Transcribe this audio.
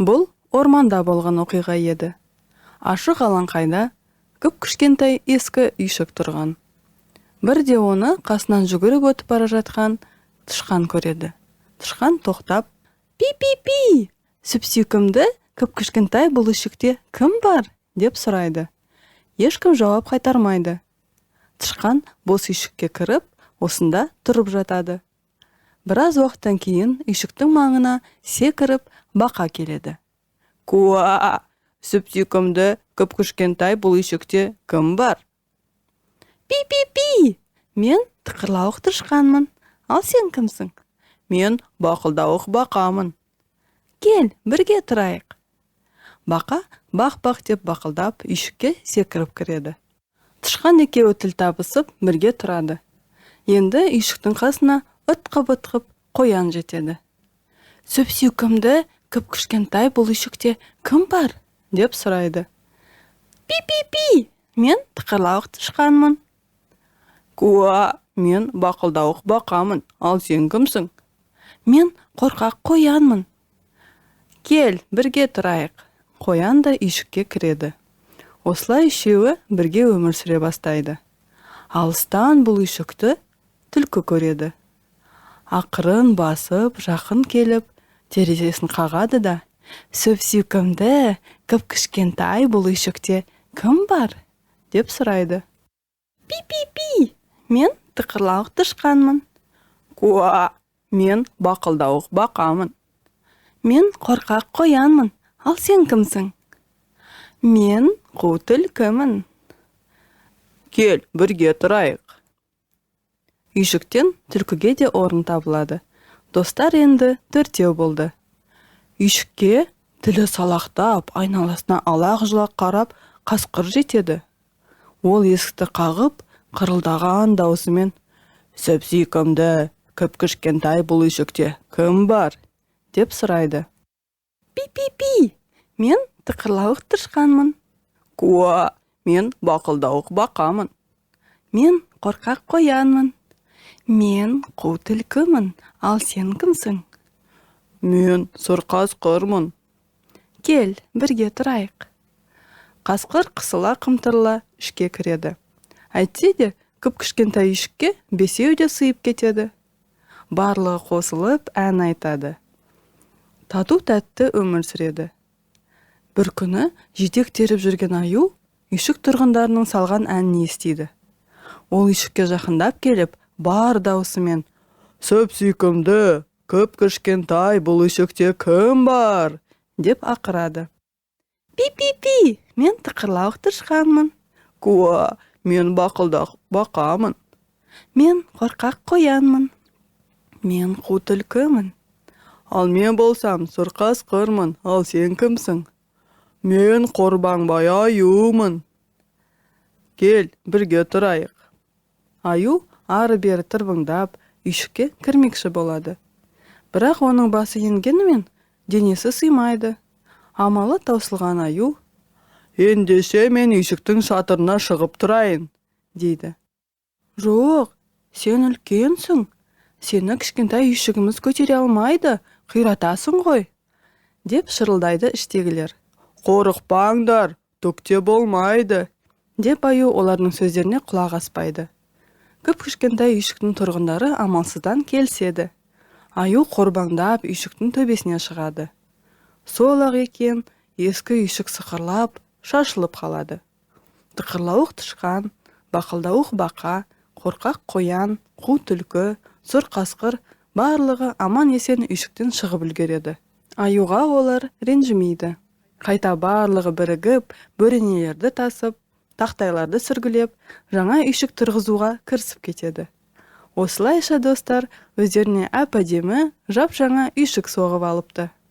Бұл орманда болған оқиға еді. Ашық алаңқайда кіп-кішкентай ескі үйшік тұрған. Бірде оны қасынан жүгіріп өтіп бара жатқан тышқан көреді. Тышқан тоқтап, «Пи-пи-пи! Сүп-сүйкімді кіп-кішкентай бұл үйшікте кім бар?» деп сұрайды. Ешкім жауап қайтармайды. Тышқан бос үйшікке кіріп, осында тұрып жатады. Біраз уақыттан кейін үйшіктің маңына секіріп бақа келеді. «Куа! Сүп-сүйкімді кіп-кішкентай бұл үйшікте кім бар?» «Пи-пи-пи! Мен тықырлауық тышқанмын. Ал сен кімсің?» «Мен бақылдауық бақамын». «Кел, бірге тұрайық». Бақа бақ-бақ деп бақылдап үйшікке секіріп кіреді. Тышқан екеуі тіл табысып бірге тұрады. Енді үйшіктің қасына ұтқып-ұтқып қоян жетеді. «Сүп-сүйкімді кіп-кішкентай бұл үйшікте кім бар?» деп сұрайды. «Пи-пи-пи! Мен тықырлауық тышқанмын». «Куа! Мен бақылдауық бақамын. Ал сен кімсің?» «Мен қорқақ қоянмын». «Кел, бірге тұрайық». Қоян да үйшікке кіреді. Осылай үшеуі бірге өмір сүре бастайды. Алыстан бұл үйшікті түлкі көреді. Ақырын басып, жақын келіп, терезесін қағады да, «Сүп-сүйкімді кіп-кішкентай бұл үйшікте кім бар?» деп сұрайды. «Пи-пи-пи! Мен тықырлауық тышқанмын». «Куа! Мен бақылдауық бақамын». «Мен қорқақ қоянмын. Ал сен кімсің?» «Мен қу түлкімін». «Кел, бірге тұрайық». Үйшіктен түлкіге де орын табылады. Достар енді төртеу болды. Үйшікке тілі салақтап, айналасына алақ-жұлақ қарап, қасқыр жетеді. Ол есікті қағып, қырылдаған даусымен, «Сүп-сүйкімді кіп-кішкентай бұл үйшікте кім бар?» деп сұрайды. «Пи-пи-пи! Мен тықырлауық тышқанмын». «Куа! Мен бақылдауық бақамын». «Мен қорқақ қоянмын». «Мен қу түлкімін. Ал сен кімсің?» «Мен сұр қасқырмын». «Кел, бірге тұрайық». Қасқыр қысыла-қымтырыла ішке кіреді. Әйтсе де, кіп-кішкентай үйшікке бесеу де сыйып кетеді. Барлығы қосылып ән айтады. Тату-тәтті өмір сүреді. Бір күні жетек теріп жүрген аю үйшік тұрғындарының салған әнін естиді. Ол үйшікке жақындап келіп, бар даусымен, «Сүп-сүйкімді кіп-кішкентай бұл үйшікте кім бар?» деп ақырады. «Пи-пи-пи! Мен тықырлауық тышқанмын». «Куа! Мен бақылдауық бақамын». «Мен қорқақ қоянмын». «Мен қу түлкімін». «Ал мен болсам сұр қасқырмын. Ал сен кімсің?» «Мен қорбаңбай аюмын». «Кел, бірге тұрайық». Аю ары-бері тырбыңдап үйшікке кірмекші болады. Бірақ оның басы енгенімен денесі сыймайды. Амалы таусылған аю, «Ендеше мен үйшіктің шатырына шығып тұрайын», дейді. «Жоқ, сен үлкенсің. Сені кішкентай үйшігіміз көтере алмайды, қиратасың ғой», деп шырылдайды іштегілер. «Қорықпаңдар, түкте болмайды», деп аю олардың сөздеріне құлақ аспайды. Кіп-кішкентай үйшіктің тұрғындары амалсыздан келседі. Аю қорбаңдап үйшіктің төбесіне шығады. Сол-ақ екен, ескі үйшік сықырлап, шашылып қалады. Тықырлауық тышқан, бақылдауық бақа, қорқақ қоян, қу түлкі, сұр қасқыр барлығы аман-есен үйшіктен шығып үлгереді. Аюға олар ренжімейді. Қайта барлығы бірігіп, бөренелерді тасып, тақтайларды сүргілеп, жаңа үйшік тұрғызуға кірісіп кетеді. Осылайша достар өздеріне әп-әдемі жап-жаңа үйшік соғып алыпты.